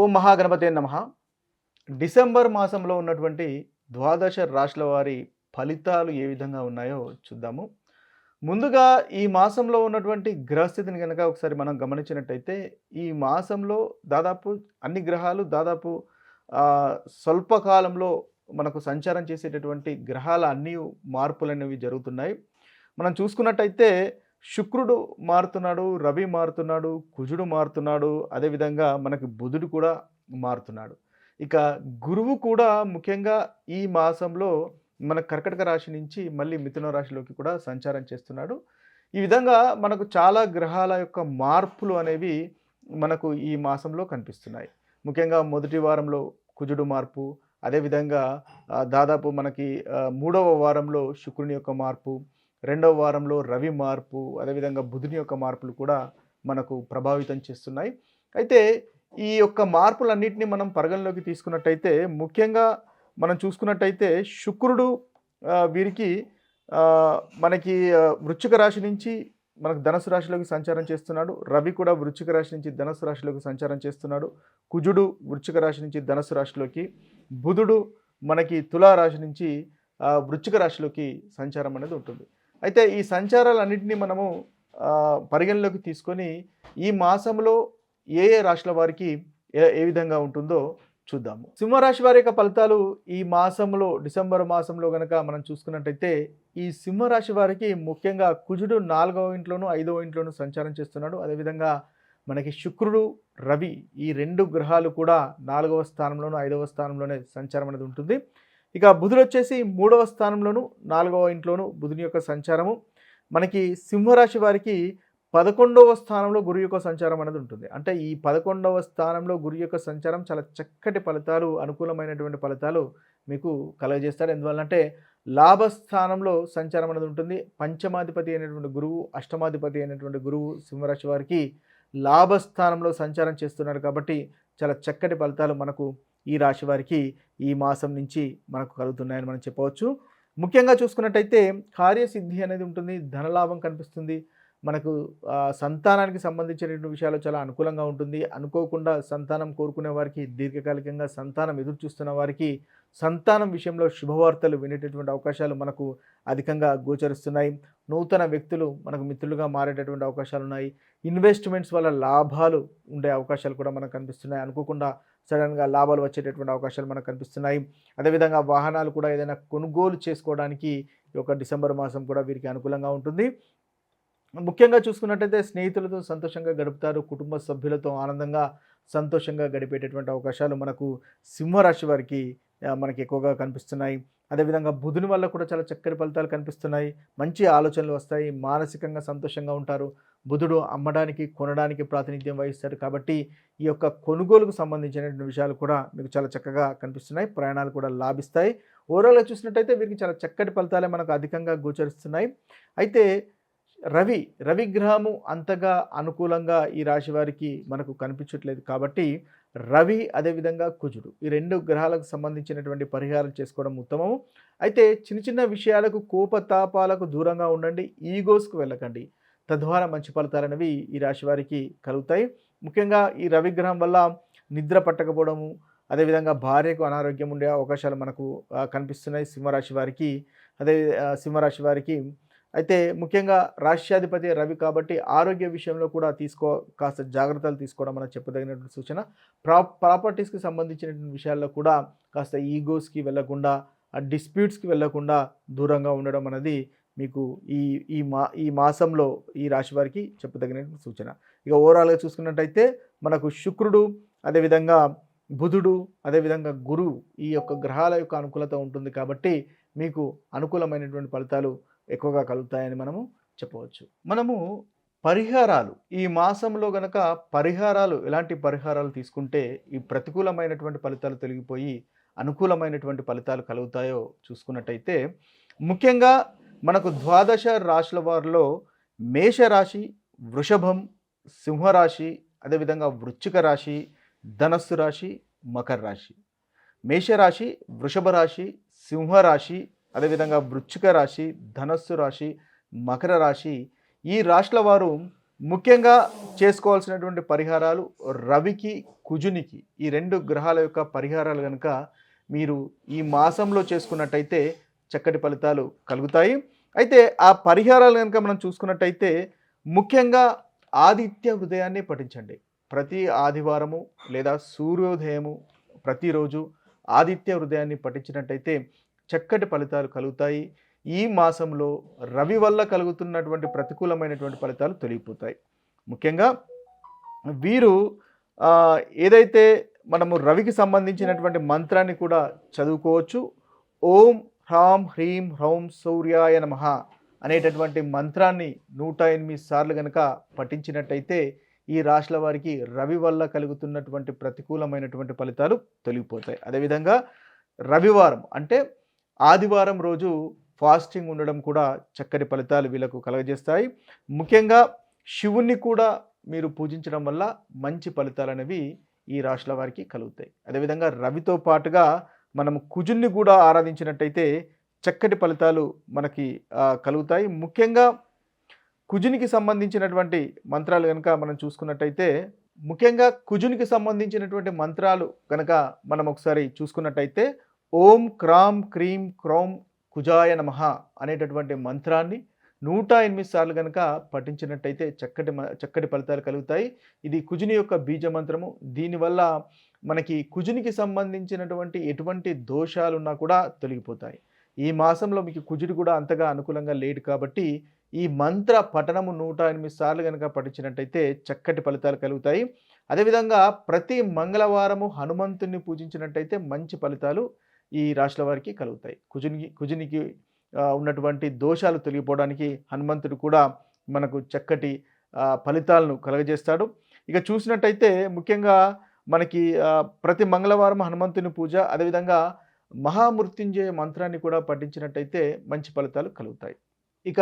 ఓం మహాగణపతే నమః. డిసెంబర్ మాసంలో ఉన్నటువంటి ద్వాదశ రాశుల వారి ఫలితాలు ఏ విధంగా ఉన్నాయో చూద్దాము. ముందుగా ఈ మాసంలో ఉన్నటువంటి గ్రహస్థితిని గనక ఒకసారి మనం గమనించినట్టయితే, ఈ మాసంలో దాదాపు అన్ని గ్రహాలు దాదాపు స్వల్ప కాలంలో మనకు సంచారం చేసేటటువంటి గ్రహాల అన్ని మార్పులనేవి జరుగుతున్నాయి. మనం చూసుకున్నట్టయితే శుక్రుడు మారుతున్నాడు, రవి మారుతున్నాడు, కుజుడు మారుతున్నాడు, అదేవిధంగా మనకి బుధుడు కూడా మారుతున్నాడు. ఇక గురువు కూడా ముఖ్యంగా ఈ మాసంలో మన కర్కటక రాశి నుంచి మళ్ళీ మిథున రాశిలోకి కూడా సంచారం చేస్తున్నాడు. ఈ విధంగా మనకు చాలా గ్రహాల యొక్క మార్పులు అనేవి మనకు ఈ మాసంలో కనిపిస్తున్నాయి. ముఖ్యంగా మొదటి వారంలో కుజుడు మార్పు, అదేవిధంగా దాదాపు మనకి మూడవ వారంలో శుక్రుని యొక్క మార్పు, రెండవ వారంలో రవి మార్పు, అదేవిధంగా బుధుని యొక్క మార్పులు కూడా మనకు ప్రభావితం చేస్తున్నాయి. అయితే ఈ యొక్క మార్పులన్నింటినీ మనం పరిగణలోకి తీసుకున్నట్టయితే, ముఖ్యంగా మనం చూసుకున్నట్టయితే శుక్రుడు వీరికి మనకి వృశ్చిక రాశి నుంచి మనకు ధనుసు రాశిలోకి సంచారం చేస్తున్నాడు. రవి కూడా వృశ్చిక రాశి నుంచి ధనుసు రాశిలోకి సంచారం చేస్తున్నాడు. కుజుడు వృశ్చిక రాశి నుంచి ధనుసు రాశిలోకి, బుధుడు మనకి తులా రాశి నుంచి వృశ్చిక రాశిలోకి సంచారం అనేది ఉంటుంది. అయితే ఈ సంచారాలన్నింటినీ మనము పరిగణలోకి తీసుకొని ఈ మాసంలో ఏ ఏ రాశుల వారికి ఏ విధంగా ఉంటుందో చూద్దాము. సింహరాశి వారి యొక్క ఫలితాలు ఈ మాసంలో డిసెంబర్ మాసంలో కనుక మనం చూసుకున్నట్టయితే, ఈ సింహరాశి వారికి ముఖ్యంగా కుజుడు 4వ ఇంట్లోనూ 5వ ఇంట్లోనూ సంచారం చేస్తున్నాడు. అదేవిధంగా మనకి శుక్రుడు, రవి ఈ రెండు గ్రహాలు కూడా 4వ స్థానంలోనూ 5వ స్థానంలోనే సంచారం అనేది ఉంటుంది. ఇక బుధుడు వచ్చేసి 3వ స్థానంలోను 4వ ఇంట్లోనూ బుధుని యొక్క సంచారము. మనకి సింహరాశి వారికి 11వ స్థానంలో గురు యొక్క సంచారం అనేది ఉంటుంది. అంటే ఈ 11వ స్థానంలో గురు యొక్క సంచారం చాలా చక్కటి ఫలితాలు, అనుకూలమైనటువంటి ఫలితాలు మీకు కలుగజేస్తారు. ఎందువల్లంటే లాభస్థానంలో సంచారం అనేది ఉంటుంది. పంచమాధిపతి అయినటువంటి గురువు, అష్టమాధిపతి అయినటువంటి గురువు సింహరాశి వారికి లాభస్థానంలో సంచారం చేస్తున్నారు. కాబట్టి చాలా చక్కటి ఫలితాలు మనకు ఈ రాశి వారికి ఈ మాసం నుంచి మనకు కలుగుతున్నాయని మనం చెప్పవచ్చు. ముఖ్యంగా చూసుకున్నట్టయితే కార్యసిద్ధి అనేది ఉంటుంది, ధనలాభం కనిపిస్తుంది. మనకు సంతానానికి సంబంధించినటువంటి విషయాలు చాలా అనుకూలంగా ఉంటుంది. అనుకోకుండా సంతానం కోరుకునే వారికి, దీర్ఘకాలికంగా సంతానం ఎదురు చూస్తున్న వారికి సంతానం విషయంలో శుభవార్తలు వినేటటువంటి అవకాశాలు మనకు అధికంగా గోచరిస్తున్నాయి. నూతన వ్యక్తులు మనకు మిత్రులుగా మారేటటువంటి అవకాశాలు ఉన్నాయి. ఇన్వెస్ట్మెంట్స్ వల్ల లాభాలు ఉండే అవకాశాలు కూడా మనకు కనిపిస్తున్నాయి. అనుకోకుండా సడన్గా లాభాలు వచ్చేటటువంటి అవకాశాలు మనకు కనిపిస్తున్నాయి. అదేవిధంగా వాహనాలు కూడా ఏదైనా కొనుగోలు చేసుకోవడానికి ఈ యొక్క డిసెంబర్ మాసం కూడా వీరికి అనుకూలంగా ఉంటుంది. ముఖ్యంగా చూసుకున్నట్టయితే స్నేహితులతో సంతోషంగా గడుపుతారు. కుటుంబ సభ్యులతో ఆనందంగా సంతోషంగా గడిపేటటువంటి అవకాశాలు మనకు సింహరాశి వారికి మనకి ఎక్కువగా కనిపిస్తున్నాయి. అదేవిధంగా బుధుని వల్ల కూడా చాలా చక్కటి ఫలితాలు కనిపిస్తున్నాయి. మంచి ఆలోచనలు వస్తాయి. మానసికంగా సంతోషంగా ఉంటారు. బుధుడు అమ్మడానికి, కొనడానికి ప్రాతినిధ్యం వహిస్తాడు. కాబట్టి ఈ యొక్క కొనుగోలుకు సంబంధించినటువంటి విషయాలు కూడా మీకు చాలా చక్కగా కనిపిస్తున్నాయి. ప్రయాణాలు కూడా లాభిస్తాయి. ఓవరాల్గా చూసినట్టయితే వీరికి చాలా చక్కటి ఫలితాలే మనకు అధికంగా గోచరిస్తున్నాయి. అయితే రవి గ్రహము అంతగా అనుకూలంగా ఈ రాశి వారికి మనకు కనిపించట్లేదు. కాబట్టి రవి అదేవిధంగా కుజుడు ఈ రెండు గ్రహాలకు సంబంధించినటువంటి పరిహారాలు చేసుకోవడం ఉత్తమము. అయితే చిన్న చిన్న విషయాలకు, కోపతాపాలకు దూరంగా ఉండండి. ఈగోస్కు వెళ్ళకండి. తద్వారా మంచి ఫలితాలు అనేవి ఈ రాశి వారికి కలుగుతాయి. ముఖ్యంగా ఈ రవి గ్రహం వల్ల నిద్ర పట్టకపోవడము, అదేవిధంగా భార్యకు అనారోగ్యం ఉండే అవకాశాలు మనకు కనిపిస్తున్నాయి సింహరాశి వారికి. అయితే ముఖ్యంగా రాష్ట్రాధిపతి రవి కాబట్టి ఆరోగ్య విషయంలో కూడా కాస్త జాగ్రత్తలు తీసుకోవడం మనం చెప్పదగినటువంటి సూచన. ప్రాపర్టీస్కి సంబంధించినటువంటి విషయాల్లో కూడా కాస్త ఈగోస్కి వెళ్ళకుండా, డిస్ప్యూట్స్కి వెళ్ళకుండా దూరంగా ఉండడం అనేది మీకు ఈ మాసంలో ఈ రాశి వారికి చెప్పదగినటువంటి సూచన. ఇక ఓవరాల్గా చూసుకున్నట్టయితే మనకు శుక్రుడు, అదేవిధంగా బుధుడు, అదేవిధంగా గురువు ఈ యొక్క గ్రహాల యొక్క అనుకూలత ఉంటుంది. కాబట్టి మీకు అనుకూలమైనటువంటి ఫలితాలు ఎక్కువగా కలుగుతాయని మనము చెప్పవచ్చు. మనము పరిహారాలు ఈ మాసంలో గనక ఎలాంటి పరిహారాలు తీసుకుంటే ఈ ప్రతికూలమైనటువంటి ఫలితాలు తొలగిపోయి అనుకూలమైనటువంటి ఫలితాలు కలుగుతాయో చూసుకున్నట్టయితే, ముఖ్యంగా మనకు ద్వాదశ రాశుల వారిలో మేషరాశి, వృషభం, సింహరాశి, అదేవిధంగా వృశ్చిక రాశి, ధనస్సు రాశి, మకర రాశి. మేషరాశి, వృషభ రాశి, సింహరాశి, అదేవిధంగా వృశ్చిక రాశి, ధనస్సు రాశి, మకర రాశి ఈ రాశుల వారు ముఖ్యంగా చేసుకోవాల్సినటువంటి పరిహారాలు రవికి, కుజునికి ఈ 2 గ్రహాల యొక్క పరిహారాలు గనుక మీరు ఈ మాసంలో చేసుకున్నట్టయితే చక్కటి ఫలితాలు కలుగుతాయి. అయితే ఆ పరిహారాలు గనుక మనం చూసుకున్నట్టయితే ముఖ్యంగా ఆదిత్య హృదయాన్ని పఠించండి. ప్రతి ఆదివారము లేదా సూర్యోదయము ప్రతిరోజు ఆదిత్య హృదయాన్ని పఠించినట్టయితే చక్కటి ఫలితాలు కలుగుతాయి. ఈ మాసంలో రవి వల్ల కలుగుతున్నటువంటి ప్రతికూలమైనటువంటి ఫలితాలు తొలగిపోతాయి. ముఖ్యంగా వీరు ఏదైతే మనము రవికి సంబంధించినటువంటి మంత్రాన్ని కూడా చదువుకోవచ్చు. ఓం హ్రాం హ్రీం హ్రౌం సూర్యాయ నమః అనేటటువంటి మంత్రాన్ని 108 సార్లు కనుక పఠించినట్టయితే ఈ రాశుల వారికి రవి వల్ల కలుగుతున్నటువంటి ప్రతికూలమైనటువంటి ఫలితాలు తొలగిపోతాయి. అదేవిధంగా రవివారం అంటే ఆదివారం రోజు ఫాస్టింగ్ ఉండడం కూడా చక్కటి ఫలితాలు వీళ్ళకు కలగజేస్తాయి. ముఖ్యంగా శివుణ్ణి కూడా మీరు పూజించడం వల్ల మంచి ఫలితాలు అనేవి ఈ రాశుల వారికి కలుగుతాయి. అదేవిధంగా రవితో పాటుగా మనం కుజుణ్ణి కూడా ఆరాధించినట్టయితే చక్కటి ఫలితాలు మనకి కలుగుతాయి. ముఖ్యంగా కుజునికి సంబంధించినటువంటి మంత్రాలు కనుక మనం చూసుకున్నట్టయితే ముఖ్యంగా కుజునికి సంబంధించినటువంటి మంత్రాలు కనుక మనం ఒకసారి చూసుకున్నట్టయితే ఓం క్రాం క్రీం క్రౌం కుజాయ నమః అనేటటువంటి మంత్రాన్ని 108 సార్లు కనుక పఠించినట్టయితే చక్కటి ఫలితాలు కలుగుతాయి. ఇది కుజుని యొక్క బీజ మంత్రము. దీనివల్ల మనకి కుజునికి సంబంధించినటువంటి ఎటువంటి దోషాలున్నా కూడా తొలగిపోతాయి. ఈ మాసంలో మీకు కుజుడు కూడా అంతగా అనుకూలంగా లేడు కాబట్టి ఈ మంత్ర పఠనము 108 సార్లు కనుక పఠించినట్టయితే చక్కటి ఫలితాలు కలుగుతాయి. అదేవిధంగా ప్రతి మంగళవారము హనుమంతుని పూజించినట్టయితే మంచి ఫలితాలు ఈ రాశుల వారికి కలుగుతాయి. కుజునికి ఉన్నటువంటి దోషాలు తొలగిపోవడానికి హనుమంతుడు కూడా మనకు చక్కటి ఫలితాలను కలుగజేస్తాడు. ఇక చూసినట్టయితే ముఖ్యంగా మనకి ప్రతి మంగళవారం హనుమంతుని పూజ, అదేవిధంగా మహామృత్యుంజయ మంత్రాన్ని కూడా పఠించినట్టయితే మంచి ఫలితాలు కలుగుతాయి. ఇక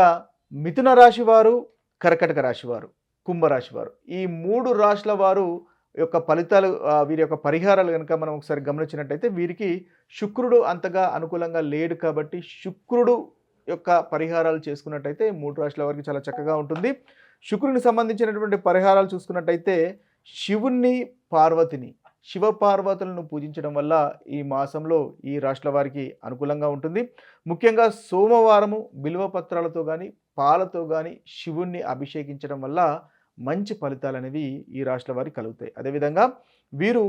మిథున రాశి వారు, కర్కటక రాశి వారు, కుంభరాశి వారు ఈ 3 రాశుల వారు యొక్క ఫలితాలు వీరి యొక్క పరిహారాలు కనుక మనం ఒకసారి గమనించినట్టయితే వీరికి శుక్రుడు అంతగా అనుకూలంగా లేడు కాబట్టి శుక్రుడు యొక్క పరిహారాలు చేసుకున్నట్టయితే 3 రాశుల వారికి చాలా చక్కగా ఉంటుంది. శుక్రునికి సంబంధించినటువంటి పరిహారాలు చూసుకున్నట్టయితే శివుణ్ణి, పార్వతిని, శివపార్వతులను పూజించడం వల్ల ఈ మాసంలో ఈ రాశుల వారికి అనుకూలంగా ఉంటుంది. ముఖ్యంగా సోమవారము బిల్వపత్రాలతో కానీ పాలతో కానీ శివుణ్ణి అభిషేకించడం వల్ల మంచి ఫలితాలు అనేవి ఈ రాశుల వారికి కలుగుతాయి. అదేవిధంగా వీరు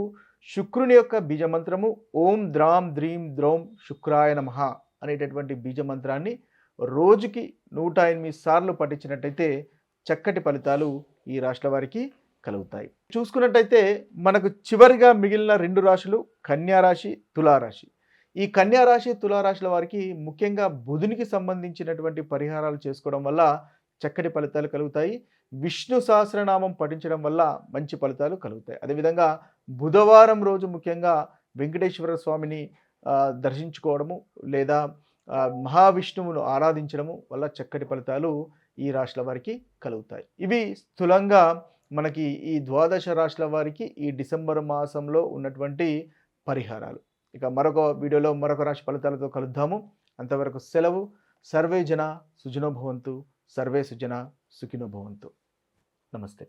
శుక్రుని యొక్క బీజమంత్రము ఓం ద్రాం ద్రీం ద్రౌం శుక్రాయ నమః అనేటటువంటి బీజమంత్రాన్ని రోజుకి 108 సార్లు పఠించినట్టయితే చక్కటి ఫలితాలు ఈ రాశుల వారికి కలుగుతాయి. చూసుకున్నట్టయితే మనకు చివరిగా మిగిలిన 2 రాశులు కన్యారాశి, తులారాశి. ఈ కన్యారాశి, తులారాశుల వారికి ముఖ్యంగా బుధునికి సంబంధించినటువంటి పరిహారాలు చేసుకోవడం వల్ల చక్కటి ఫలితాలు కలుగుతాయి. విష్ణు సహస్రనామం పఠించడం వల్ల మంచి ఫలితాలు కలుగుతాయి. అదేవిధంగా బుధవారం రోజు ముఖ్యంగా వెంకటేశ్వర స్వామిని దర్శించుకోవడము లేదా మహావిష్ణువును ఆరాధించడము వల్ల చక్కటి ఫలితాలు ఈ రాశుల వారికి కలుగుతాయి. ఇవి స్థూలంగా మనకి ఈ 12 రాశుల వారికి ఈ డిసెంబర్ మాసంలో ఉన్నటువంటి పరిహారాలు. ఇక మరొక వీడియోలో మరొక రాశి ఫలితాలతో కలుద్దాము. అంతవరకు సెలవు. సర్వే జన సుజనో భవంతు, సర్వే సుజన సుఖినో భవంతు. నమస్తే.